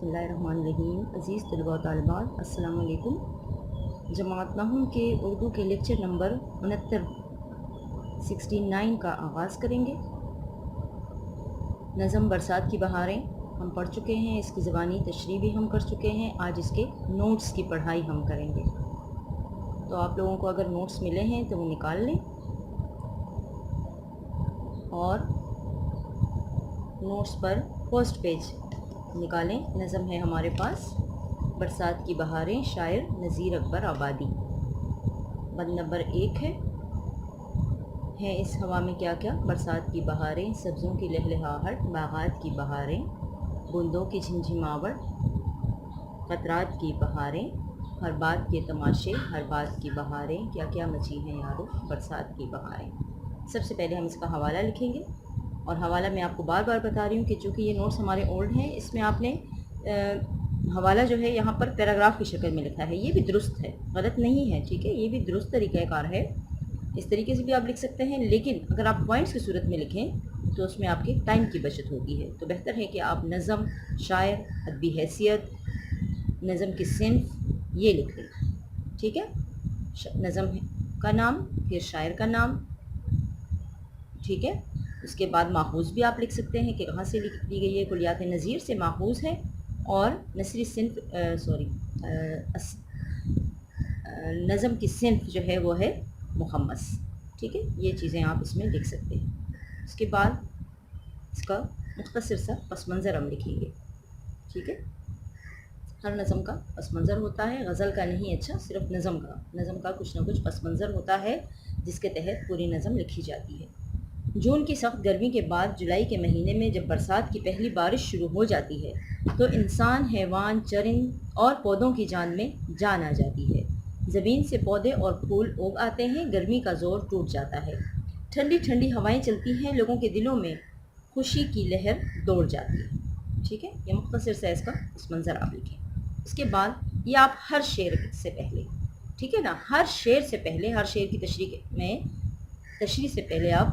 بسم اللہ الرحمن الرحیم۔ عزیز طلباء و طالبات، السلام علیکم۔ جماعت نحو کے اردو کے لیکچر نمبر 69 کا آغاز کریں گے۔ نظم برسات کی بہاریں ہم پڑھ چکے ہیں، اس کی زبانی تشریح بھی ہم کر چکے ہیں۔ آج اس کے نوٹس کی پڑھائی ہم کریں گے، تو آپ لوگوں کو اگر نوٹس ملے ہیں تو وہ نکال لیں اور نوٹس پر فرسٹ پیج نکالیں۔ نظم ہے ہمارے پاس برسات کی بہاریں، شاعر نذیر اکبر آبادی۔ بند نمبر 1 ہے اس ہوا میں کیا کیا؟ برسات کی بہاریں، سبزوں کی لہلہاہٹ، باغات کی بہاریں، بوندوں کی جھمجھماہٹ، قطرات کی بہاریں، ہر بات کے تماشے، ہر بات کی بہاریں، کیا کیا مچی ہیں یارو برسات کی بہاریں۔ سب سے پہلے ہم اس کا حوالہ لکھیں گے، اور حوالہ میں آپ کو بار بار بتا رہی ہوں کہ چونکہ یہ نوٹس ہمارے اولڈ ہیں، اس میں آپ نے حوالہ جو ہے یہاں پر پیراگراف کی شکل میں لکھا ہے۔ یہ بھی درست ہے، غلط نہیں ہے، ٹھیک ہے، یہ بھی درست طریقہ کار ہے، اس طریقے سے بھی آپ لکھ سکتے ہیں۔ لیکن اگر آپ پوائنٹس کی صورت میں لکھیں تو اس میں آپ کے ٹائم کی بچت ہوتی ہے، تو بہتر ہے کہ آپ نظم، شاعر، ادبی حیثیت، نظم کی صنف یہ لکھ لیں، ٹھیک ہے۔ نظم کا نام، پھر شاعر کا نام، ٹھیک ہے۔ اس کے بعد ماخوذ بھی آپ لکھ سکتے ہیں کہ کہاں سے لی گئی ہے۔ کلیات نظیر سے ماخوذ ہے، اور نثری صنف نظم کی صنف جو ہے وہ ہے مخمس، ٹھیک ہے۔ یہ چیزیں آپ اس میں لکھ سکتے ہیں۔ اس کے بعد اس کا مختصر سا پس منظر ہم لکھیں گے، ٹھیک ہے۔ ہر نظم کا پس منظر ہوتا ہے، غزل کا نہیں، اچھا، صرف نظم کا کچھ نہ کچھ پس منظر ہوتا ہے جس کے تحت پوری نظم لکھی جاتی ہے۔ جون کی سخت گرمی کے بعد جولائی کے مہینے میں جب برسات کی پہلی بارش شروع ہو جاتی ہے تو انسان، حیوان، چرند اور پودوں کی جان میں جان آ جاتی ہے۔ زمین سے پودے اور پھول اگ آتے ہیں، گرمی کا زور ٹوٹ جاتا ہے، ٹھنڈی ٹھنڈی ہوائیں چلتی ہیں، لوگوں کے دلوں میں خوشی کی لہر دوڑ جاتی ہے، ٹھیک ہے۔ یہ مختصر سا اس کا اس منظر آپ لکھیں۔ اس کے بعد یہ آپ ہر شعر سے پہلے، ٹھیک ہے نا، ہر شعر سے پہلے، ہر شعر کی تشریح سے پہلے آپ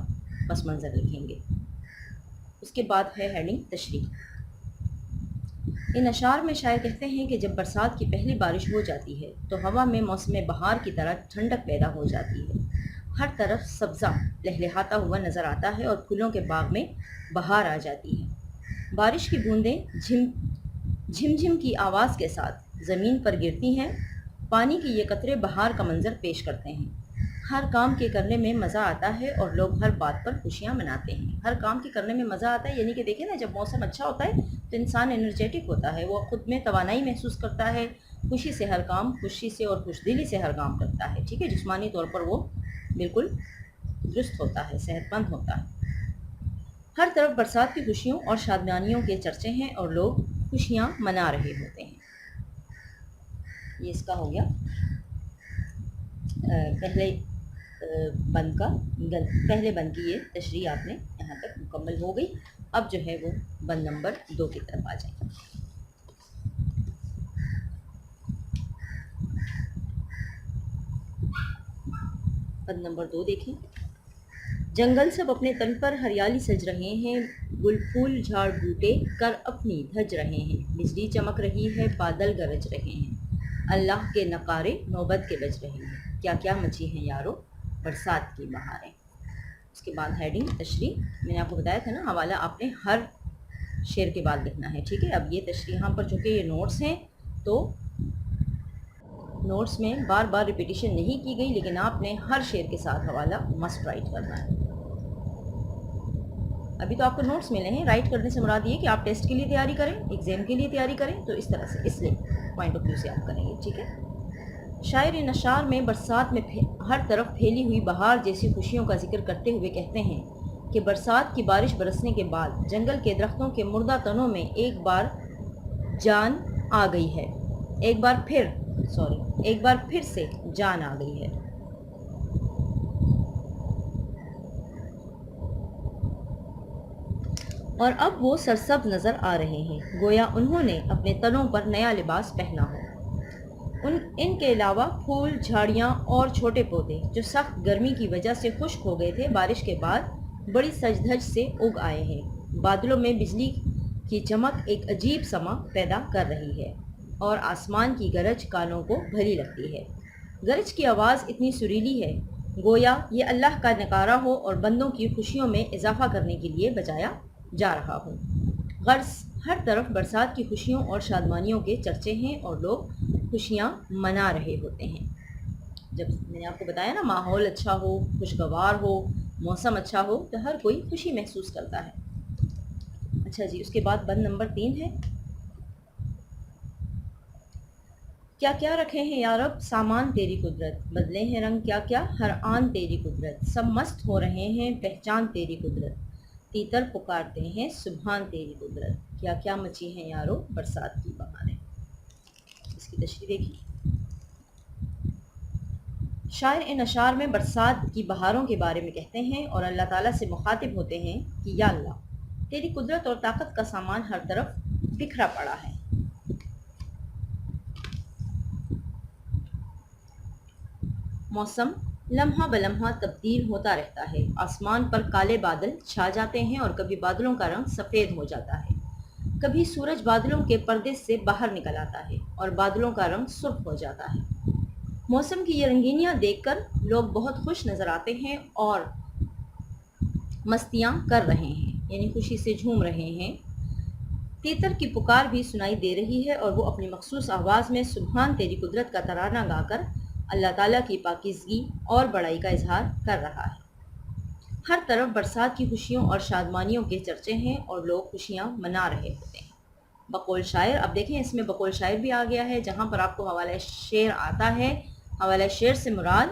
پس منظر لکھیں گے۔ اس کے بعد ہے ہیڈنگ تشریح۔ ان اشعار میں شاعر کہتے ہیں کہ جب برسات کی پہلی بارش ہو جاتی ہے تو ہوا میں موسم بہار کی طرح ٹھنڈک پیدا ہو جاتی ہے، ہر طرف سبزہ لہلہاتا ہوا نظر آتا ہے اور پھولوں کے باغ میں بہار آ جاتی ہے۔ بارش کی بوندیں جھم جھم کی آواز کے ساتھ زمین پر گرتی ہیں، پانی کی یہ قطرے بہار کا منظر پیش کرتے ہیں۔ ہر کام کے کرنے میں مزہ آتا ہے اور لوگ ہر بات پر خوشیاں مناتے ہیں۔ ہر کام کے کرنے میں مزہ آتا ہے، یعنی کہ دیکھیں نا، جب موسم اچھا ہوتا ہے تو انسان انرجیٹک ہوتا ہے، وہ خود میں توانائی محسوس کرتا ہے، خوشی سے ہر کام، خوشی سے اور خوش دلی سے ہر کام کرتا ہے، ٹھیک ہے۔ جسمانی طور پر وہ بالکل درست ہوتا ہے، صحت مند ہوتا ہے۔ ہر طرف برسات کی خوشیوں اور شادمانیوں کے چرچے ہیں اور لوگ خوشیاں منا رہے ہوتے ہیں۔ یہ اس کا ہو گیا پہلے بند کی یہ تشریح آپ نے یہاں تک مکمل ہو گئی۔ اب جو ہے وہ بند نمبر 2 کی طرف آ جائیں۔ بند نمبر 2 دیکھیں۔ جنگل سب اپنے تن پر ہریالی سج رہے ہیں، گل پھول جھاڑ بوٹے کر اپنی دھج رہے ہیں، بجلی چمک رہی ہے، بادل گرج رہے ہیں، اللہ کے نقارے نوبت کے بج رہے ہیں، کیا کیا مچی ہیں یارو برسات کی بہاریں۔ اس کے بعد ہیڈنگ تشریح۔ میں نے آپ کو بتایا تھا نا، حوالہ آپ نے ہر شعر کے بعد لکھنا ہے، ٹھیک ہے۔ اب یہ تشریح یہاں پر چونکہ یہ نوٹس ہیں تو نوٹس میں بار بار ریپیٹیشن نہیں کی گئی، لیکن آپ نے ہر شعر کے ساتھ حوالہ مسٹ رائٹ کرنا ہے۔ ابھی تو آپ کو نوٹس ملے ہیں، رائٹ کرنے سے مراد یہ کہ آپ ٹیسٹ کے لیے تیاری کریں، ایگزام کے لیے تیاری کریں، تو اس طرح سے، اس لیے پوائنٹ آف ویو سے آپ کریں گے، ٹھیک ہے۔ شاعر ان اشعار میں برسات میں ہر طرف پھیلی ہوئی بہار جیسی خوشیوں کا ذکر کرتے ہوئے کہتے ہیں کہ برسات کی بارش برسنے کے بعد جنگل کے درختوں کے مردہ تنوں میں ایک بار جان آ گئی ہے، ایک بار پھر سے جان آ گئی ہے۔ اور اب وہ سرسبز نظر آ رہے ہیں، گویا انہوں نے اپنے تنوں پر نیا لباس پہنا ہو۔ ان کے علاوہ پھول، جھاڑیاں اور چھوٹے پودے جو سخت گرمی کی وجہ سے خشک ہو گئے تھے، بارش کے بعد بڑی سج دھج سے اگ آئے ہیں۔ بادلوں میں بجلی کی چمک ایک عجیب سما پیدا کر رہی ہے اور آسمان کی گرج کانوں کو بھلی لگتی ہے۔ گرج کی آواز اتنی سریلی ہے گویا یہ اللہ کا نکارہ ہو اور بندوں کی خوشیوں میں اضافہ کرنے کے لیے بجایا جا رہا ہو۔ غرض ہر طرف برسات کی خوشیوں اور شادمانیوں کے چرچے ہیں اور لوگ خوشیاں منا رہے ہوتے ہیں۔ جب میں نے آپ کو بتایا نا ماحول اچھا ہو، خوشگوار ہو، موسم اچھا ہو تو ہر کوئی خوشی محسوس کرتا ہے۔ اچھا جی، اس کے بعد بند نمبر 3 ہے، کیا کیا رکھے ہیں یا رب سامان تیری قدرت، بدلے ہیں رنگ کیا کیا ہر آن تیری قدرت، سب مست ہو رہے ہیں پہچان تیری قدرت، تیتر پکارتے ہیں سبحان تیری قدرت، کیا کیا مچی ہیں یارو برسات کی بہاریں۔ اس کی تشریح دیکھیے۔ شاعر ان اشعار میں برسات کی بہاروں کے بارے میں کہتے ہیں اور اللہ تعالیٰ سے مخاطب ہوتے ہیں کہ یا اللہ تیری قدرت اور طاقت کا سامان ہر طرف بکھرا پڑا ہے۔ موسم لمحہ بلمحہ تبدیل ہوتا رہتا ہے، آسمان پر کالے بادل چھا جاتے ہیں اور کبھی بادلوں کا رنگ سفید ہو جاتا ہے، کبھی سورج بادلوں کے پردے سے باہر نکل آتا ہے اور بادلوں کا رنگ سرخ ہو جاتا ہے۔ موسم کی یہ رنگینیاں دیکھ کر لوگ بہت خوش نظر آتے ہیں اور مستیاں کر رہے ہیں، یعنی خوشی سے جھوم رہے ہیں۔ تیتر کی پکار بھی سنائی دے رہی ہے اور وہ اپنی مخصوص آواز میں سبحان تیری قدرت کا ترانہ گا کر اللہ تعالیٰ کی پاکیزگی اور بڑائی کا اظہار کر رہا ہے۔ ہر طرف برسات کی خوشیوں اور شادمانیوں کے چرچے ہیں اور لوگ خوشیاں منا رہے ہوتے ہیں۔ بقول شاعر، اب دیکھیں اس میں بقول شاعر بھی آ گیا ہے، جہاں پر آپ کو حوالہ شعر آتا ہے۔ حوالہ شعر سے مراد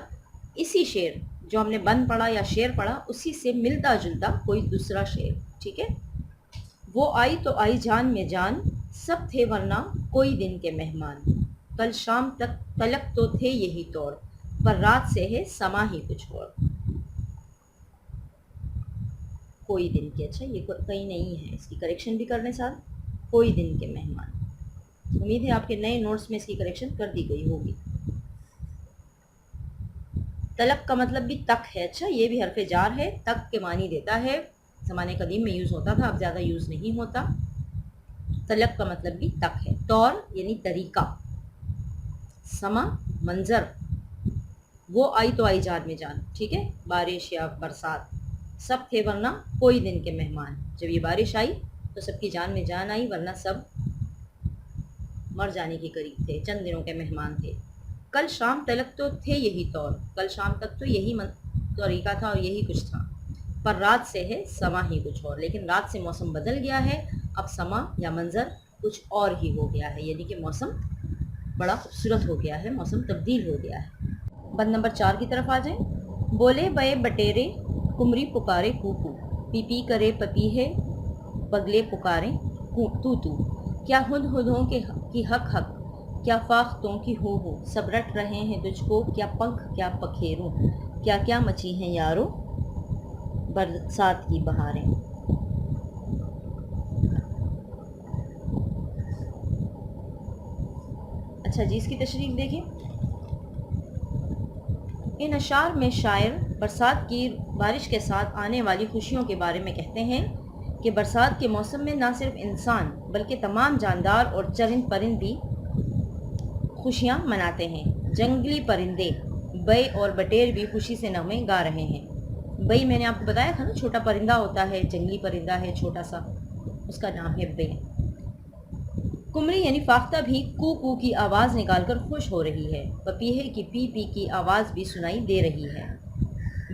اسی شعر جو ہم نے بند پڑھا یا شعر پڑھا اسی سے ملتا جلتا کوئی دوسرا شعر، ٹھیک ہے۔ وہ آئی تو آئی جان میں جان، سب تھے ورنہ کوئی دن کے مہمان، کل شام تلک تو تھے یہی طور، پر رات سے ہے سما ہی کچھ اور۔ کوئی دن کے، اچھا یہ کہیں نہیں ہے، اس کی کریکشن بھی کرنے ساتھ کوئی دن کے مہمان۔ امید ہے آپ کے نئے نوٹس میں اس کی کریکشن کر دی گئی ہوگی۔ تلک کا مطلب بھی تک ہے، اچھا یہ بھی حرف جار ہے، تک کے معنی دیتا ہے، زمانے قدیم میں یوز ہوتا تھا، اب زیادہ یوز نہیں ہوتا۔ تلک کا مطلب بھی تک ہے، طور یعنی طریقہ، سما منظر، وہ آئی تو آئی جان میں جان، ٹھیک ہے، بارش یا برسات، سب تھے ورنہ کوئی دن کے مہمان، جب یہ بارش آئی تو سب کی جان میں جان آئی ورنہ سب مر جانے کے قریب تھے، چند دنوں کے مہمان تھے۔ کل شام تلک تو تھے یہی طور، کل شام تک تو یہی طریقہ تھا اور یہی کچھ تھا، پر رات سے ہے سما ہی کچھ اور، لیکن رات سے موسم بدل گیا ہے، اب سما یا منظر کچھ اور ہی ہو گیا ہے، یعنی کہ موسم بڑا خوبصورت ہو گیا ہے، موسم تبدیل ہو گیا ہے۔ بند نمبر 4 کی طرف آ جائیں۔ بولے بے بٹیرے کمری پکارے کوکو، پی پی کرے پپیہے بگلے پکاریں تو تو، کیا ہدہدوں کی حق حق، کیا فاختوں کی ہو، سب رٹ رہے ہیں تجھ کو، کیا پنکھ کیا پکھیروں، کیا کیا مچی ہیں یارو برسات کی بہاریں۔ اچھا جی، اس کی تشریح دیکھیں۔ ان اشعار میں شاعر برسات کی بارش کے ساتھ آنے والی خوشیوں کے بارے میں کہتے ہیں کہ برسات کے موسم میں نہ صرف انسان بلکہ تمام جاندار اور چرند پرند بھی خوشیاں مناتے ہیں۔ جنگلی پرندے بے اور بٹیر بھی خوشی سے نغمے گا رہے ہیں۔ بے میں نے آپ کو بتایا تھا نا، چھوٹا پرندہ ہوتا ہے، جنگلی پرندہ ہے چھوٹا سا، اس کا نام ہے بے۔ کمری یعنی فاختہ بھی کو کو کی آواز نکال کر خوش ہو رہی ہے، پپیہے کی پی پی کی آواز بھی سنائی دے رہی ہے،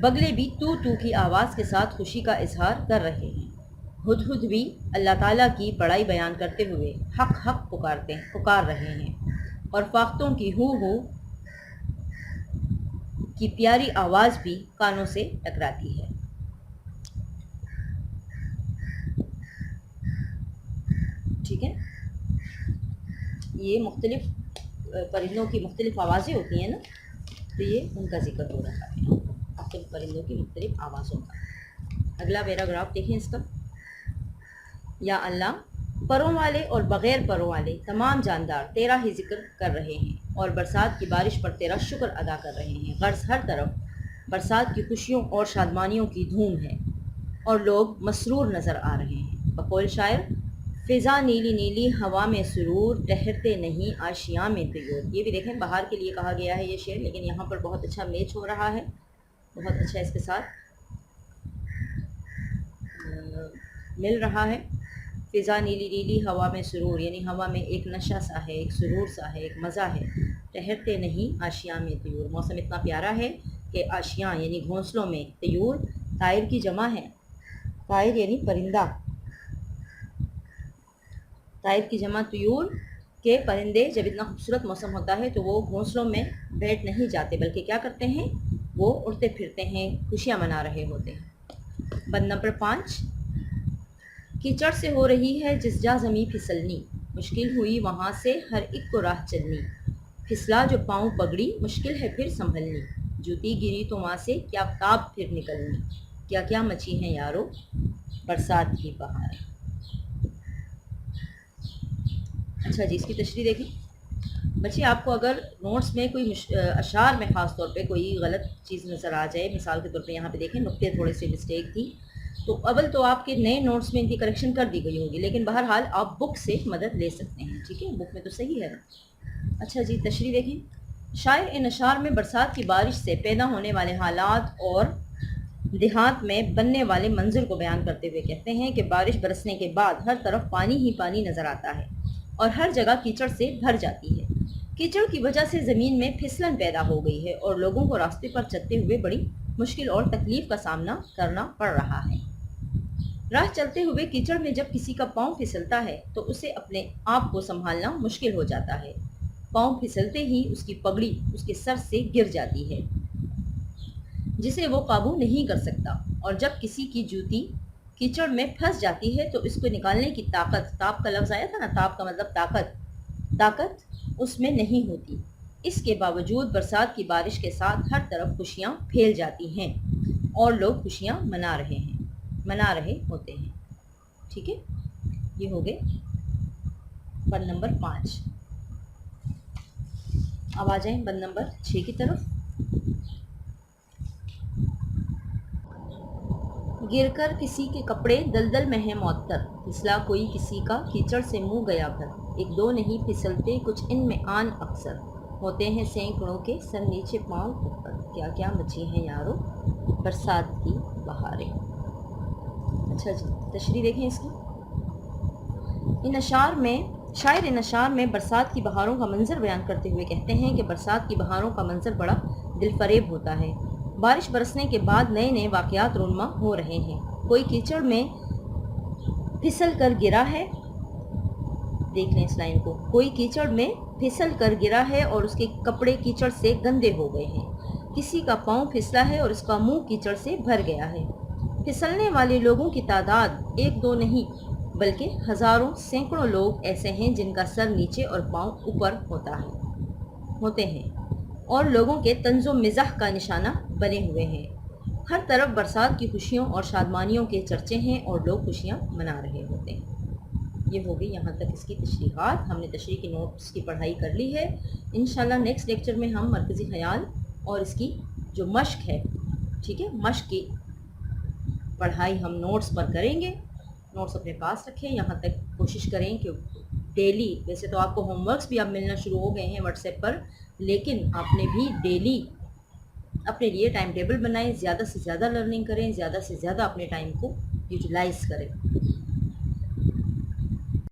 بگلے بھی تو تو کی آواز کے ساتھ خوشی کا اظہار کر رہے ہیں، ہدہد بھی اللہ تعالیٰ کی بڑائی بیان کرتے ہوئے حق حق پکار رہے ہیں، اور فاختوں کی ہو کی پیاری آواز بھی کانوں سے ٹکراتی ہے۔ ٹھیک ہے، یہ مختلف پرندوں کی مختلف آوازیں ہوتی ہیں نا، تو یہ ان کا ذکر ہو رہا ہے، مختلف پرندوں کی مختلف آوازوں کا۔ اگلا پیراگراف دیکھیں اس کا۔ یا اللہ پروں والے اور بغیر پروں والے تمام جاندار تیرا ہی ذکر کر رہے ہیں اور برسات کی بارش پر تیرا شکر ادا کر رہے ہیں۔ غرض ہر طرف برسات کی خوشیوں اور شادمانیوں کی دھوم ہے اور لوگ مسرور نظر آ رہے ہیں۔ بقول شاعر، فضا نیلی نیلی ہوا میں سرور، ٹہرتے نہیں آشیاں میں طیور۔ یہ بھی دیکھیں بہار کے لیے کہا گیا ہے یہ شعر، لیکن یہاں پر بہت اچھا میچ ہو رہا ہے، بہت اچھا اس کے ساتھ مل رہا ہے۔ فضا نیلی نیلی ہوا میں سرور، یعنی ہوا میں ایک نشہ سا ہے، ایک سرور سا ہے، ایک مزہ ہے۔ ٹہرتے نہیں آشیاں میں طیور، موسم اتنا پیارا ہے کہ آشیاں یعنی گھونسلوں میں، طیور طائر کی جمع ہے، طائر یعنی پرندہ، طائر کی جمع طیور کے پرندے جب اتنا خوبصورت موسم ہوتا ہے تو وہ گھونسلوں میں بیٹھ نہیں جاتے، بلکہ کیا کرتے ہیں، وہ اڑتے پھرتے ہیں، خوشیاں منا رہے ہوتے ہیں۔ بند نمبر 5، کیچڑ سے ہو رہی ہے جس جا زمیں پھسلنی، مشکل ہوئی وہاں سے ہر ایک کو راہ چلنی، پھسلا جو پاؤں پگڑی مشکل ہے پھر سنبھلنی، جوتی گری تو وہاں سے کیا تاب پھر نکلنی، کیا کیا مچی ہیں یارو برسات کی بہار۔ اچھا جی، اس کی تشریح دیکھیں بچے، آپ کو اگر نوٹس میں کوئی اشعار میں خاص طور پہ کوئی غلط چیز نظر آ جائے، مثال کے طور پہ یہاں پہ دیکھیں نقطے تھوڑے سے مسٹیک تھی، تو اول تو آپ کے نئے نوٹس میں ان کی کریکشن کر دی گئی ہوگی، لیکن بہرحال آپ بک سے مدد لے سکتے ہیں، ٹھیک ہے، بک میں تو صحیح ہے۔ اچھا جی، تشریح دیکھیں، شاعر ان اشعار میں برسات کی بارش سے پیدا ہونے والے حالات اور دیہات میں بننے والے منظر کو بیان کرتے ہوئے کہتے ہیں کہ بارش برسنے کے بعد ہر طرف پانی ہی پانی نظر آتا ہے اور ہر جگہ کیچڑ سے بھر جاتی ہے۔ کیچڑ کی وجہ سے زمین میں پھسلن پیدا ہو گئی ہے اور لوگوں کو راستے پر چلتے ہوئے بڑی مشکل اور تکلیف کا سامنا کرنا پڑ رہا ہے۔ راہ چلتے ہوئے کیچڑ میں جب کسی کا پاؤں پھسلتا ہے تو اسے اپنے آپ کو سنبھالنا مشکل ہو جاتا ہے، پاؤں پھسلتے ہی اس کی پگڑی اس کے سر سے گر جاتی ہے جسے وہ قابو نہیں کر سکتا، اور جب کسی کی جوتی کیچڑ میں پھنس جاتی ہے تو اس کو نکالنے کی طاقت، تاب کا لفظ آیا تھا نا، تاب کا مطلب طاقت اس میں نہیں ہوتی۔ اس کے باوجود برسات کی بارش کے ساتھ ہر طرف خوشیاں پھیل جاتی ہیں اور لوگ خوشیاں منا رہے ہوتے ہیں، ٹھیک ہے۔ یہ ہو گئے بند نمبر 5۔ اب آ جائیں بند نمبر 6 کی طرف۔ گر کر کسی کے کپڑے دلدل میں ہے معطر، پھسلا کوئی کسی کا کیچڑ سے منہ گیا بھر، ایک دو نہیں پھسلتے کچھ ان میں آن اکثر، ہوتے ہیں سینکڑوں کے سر نیچے پاؤں اوپر، کیا کیا مچی ہیں یارو برسات کی بہاریں۔ اچھا جی، تشریح دیکھیں اس کی۔ شاعر ان اشعار میں برسات کی بہاروں کا منظر بیان کرتے ہوئے کہتے ہیں کہ برسات کی بہاروں کا منظر بڑا دل فریب ہوتا ہے۔ بارش برسنے کے بعد نئے نئے واقعات رونما ہو رہے ہیں، کوئی کیچڑ میں پھسل کر گرا ہے، دیکھ لیں اس لائن کو، کوئی کیچڑ میں پھسل کر گرا ہے اور اس کے کپڑے کیچڑ سے گندے ہو گئے ہیں، کسی کا پاؤں پھسلا ہے اور اس کا منہ کیچڑ سے بھر گیا ہے۔ پھسلنے والے لوگوں کی تعداد ایک دو نہیں بلکہ ہزاروں سینکڑوں لوگ ایسے ہیں جن کا سر نیچے اور پاؤں اوپر ہوتے ہیں اور لوگوں کے طنز و مزاح کا نشانہ بنے ہوئے ہیں۔ ہر طرف برسات کی خوشیوں اور شادمانیوں کے چرچے ہیں اور لوگ خوشیاں منا رہے ہوتے ہیں۔ یہ ہوگی یہاں تک اس کی تشریحات، ہم نے تشریح کی نوٹس کی پڑھائی کر لی ہے۔ انشاءاللہ نیکسٹ لیکچر میں ہم مرکزی خیال اور اس کی جو مشق ہے، ٹھیک ہے، مشق کی پڑھائی ہم نوٹس پر کریں گے۔ نوٹس اپنے پاس رکھیں، یہاں تک کوشش کریں کہ ڈیلی، ویسے تو آپ کو ہوم ورکس بھی اب ملنا شروع ہو گئے ہیں واٹس ایپ پر، لیکن آپ نے بھی ڈیلی اپنے لیے ٹائم ٹیبل بنائیں، زیادہ سے زیادہ لرننگ کریں، زیادہ سے زیادہ اپنے ٹائم کو یوٹیلائز کریں۔